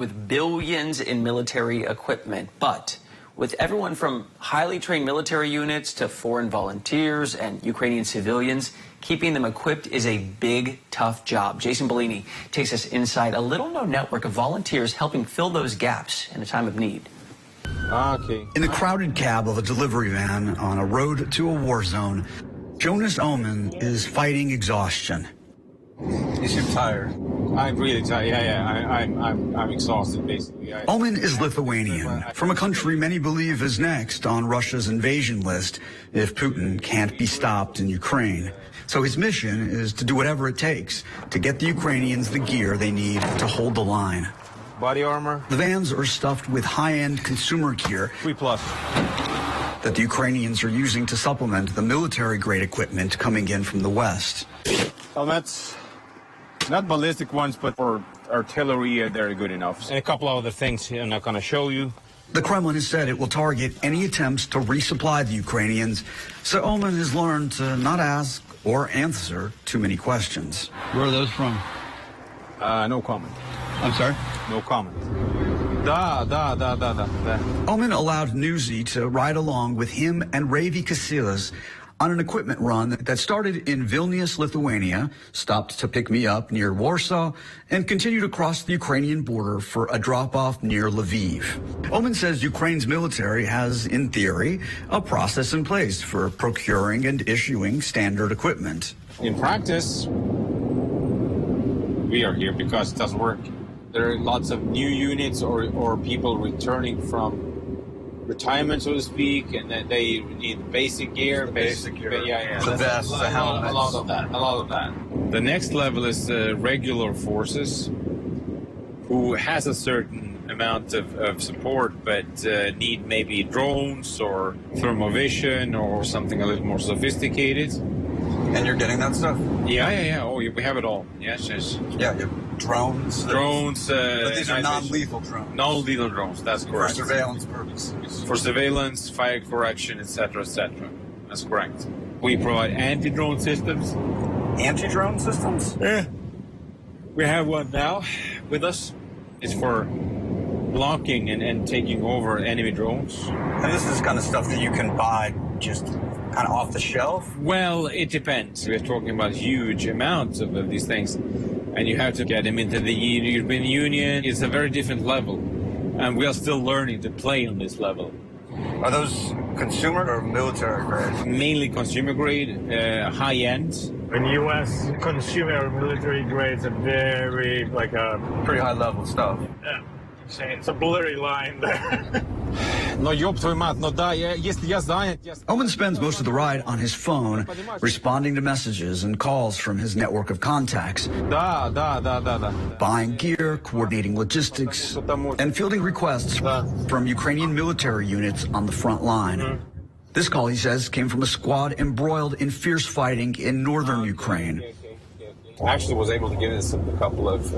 with billions in military equipment. But with everyone from highly trained military units to foreign volunteers and Ukrainian civilians, keeping them equipped is a big, tough job. Jason Bellini takes us inside a little-known network of volunteers helping fill those gaps in a time of need. Okay. In the crowded cab of a delivery van on a road to a war zone, Jonas Oman is fighting exhaustion. You seem tired. I'm really tired. I'm exhausted, basically. Oman is Lithuanian, from a country many believe is next on Russia's invasion list if Putin can't be stopped in Ukraine. So his mission is to do whatever it takes to get the Ukrainians the gear they need to hold the line. Body armor? The vans are stuffed with high-end consumer gear 3+ that the Ukrainians are using to supplement the military-grade equipment coming in from the West. Helmets. Not ballistic ones, but for artillery, they're good enough. And a couple of other things I'm not going to show you. The Kremlin has said it will target any attempts to resupply the Ukrainians, so Oman has learned to not ask or answer too many questions. Where are those from? No comment. I'm sorry? No comment. Oman allowed Newsy to ride along with him and Ravi Kasilas on an equipment run that started in Vilnius, Lithuania, stopped to pick me up near Warsaw, and continued across the Ukrainian border for a drop-off near Lviv. Oman says Ukraine's military has, in theory, a process in place for procuring and issuing standard equipment. In practice, we are here because it doesn't work. There are lots of new units or people returning from retirement, so to speak, and then they need basic gear. Basic gear. Yeah. The vest, the helmets. A lot of that. The next level is regular forces who has a certain amount of support, but need maybe drones or thermovision or something a little more sophisticated. And you're getting that stuff? Yeah. Oh, we have it all. Yes. Yeah, you have drones. Drones. But these are non-lethal drones. Non-lethal drones, that's correct. For surveillance purposes. For surveillance, fire correction, etc., etc. That's correct. We provide anti-drone systems. Anti-drone systems? Yeah. We have one now with us. It's for blocking and taking over enemy drones. And this is kind of stuff that you can buy just kind of off the shelf? Well, it depends. We're talking about huge amounts of these things, and you have to get them into the European Union. It's a very different level, and we are still learning to play on this level. Are those consumer or military grade? Mainly consumer grade, high end. In the U.S., consumer military grades are very, Pretty high level stuff. yeah, it's a blurry line there. Oman spends most of the ride on his phone, responding to messages and calls from his network of contacts, buying gear, coordinating logistics, and fielding requests from Ukrainian military units on the front line. This call, he says, came from a squad embroiled in fierce fighting in northern Ukraine. I actually was able to give us a couple of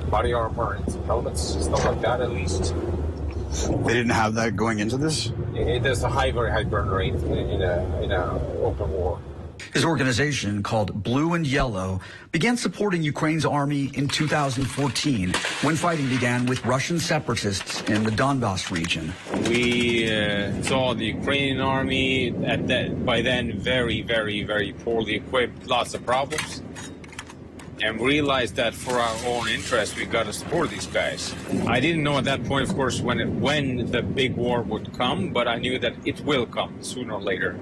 body armor and some helmets, stuff like that at least. They didn't have that going into this? There's a very high burn rate in a open war. His organization, called Blue and Yellow, began supporting Ukraine's army in 2014 when fighting began with Russian separatists in the Donbas region. We saw the Ukrainian army by then very, very, very poorly equipped, lots of problems, and realized that for our own interest, we got to support these guys. I didn't know at that point, of course, when the big war would come, but I knew that it will come sooner or later.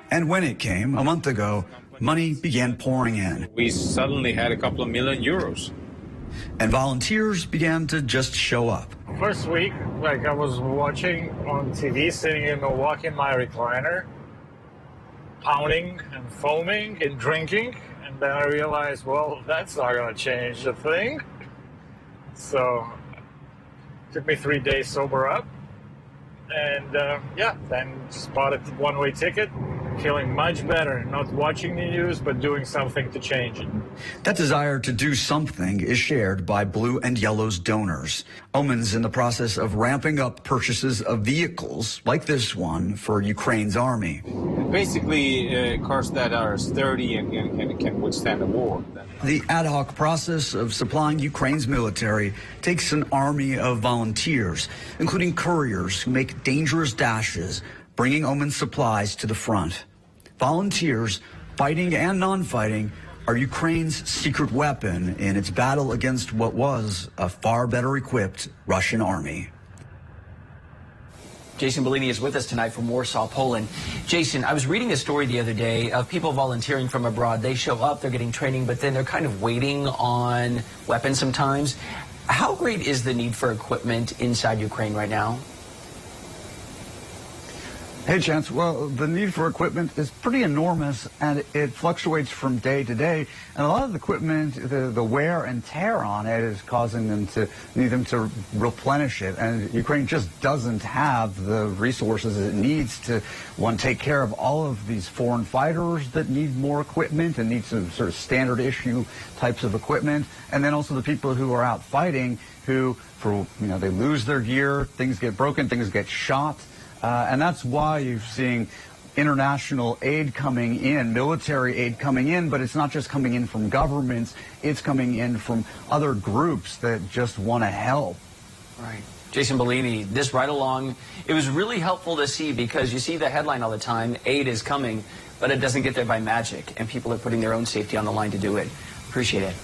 And when it came, a month ago, money began pouring in. We suddenly had a couple of million euros. And volunteers began to just show up. First week, I was watching on TV, sitting in Milwaukee in my recliner, pounding and foaming and drinking, and then I realized, well, that's not going to change a thing. So it took me 3 days sober up, and then spotted the one-way ticket, feeling much better, not watching the news, but doing something to change it. That desire to do something is shared by Blue and Yellow's donors. Omen's in the process of ramping up purchases of vehicles like this one for Ukraine's army. Basically, cars that are sturdy and can withstand a war. The ad hoc process of supplying Ukraine's military takes an army of volunteers, including couriers who make dangerous dashes, bringing Omen's supplies to the front. Volunteers, fighting and non-fighting, are Ukraine's secret weapon in its battle against what was a far better equipped Russian army. Jason Bellini is with us tonight from Warsaw, Poland. Jason, I was reading a story the other day of people volunteering from abroad. They show up, they're getting training, but then they're kind of waiting on weapons sometimes. How great is the need for equipment inside Ukraine right now? Hey, Chance. Well, the need for equipment is pretty enormous, and it fluctuates from day to day. And a lot of the equipment, the wear and tear on it is causing them to need them to replenish it. And Ukraine just doesn't have the resources it needs to, one, take care of all of these foreign fighters that need more equipment and need some sort of standard issue types of equipment. And then also the people who are out fighting who, they lose their gear, things get broken, things get shot. And that's why you're seeing international aid coming in, military aid coming in, but it's not just coming in from governments, it's coming in from other groups that just want to help. Right. Jason Bellini, this ride along, it was really helpful to see because you see the headline all the time, aid is coming, but it doesn't get there by magic, and people are putting their own safety on the line to do it. Appreciate it.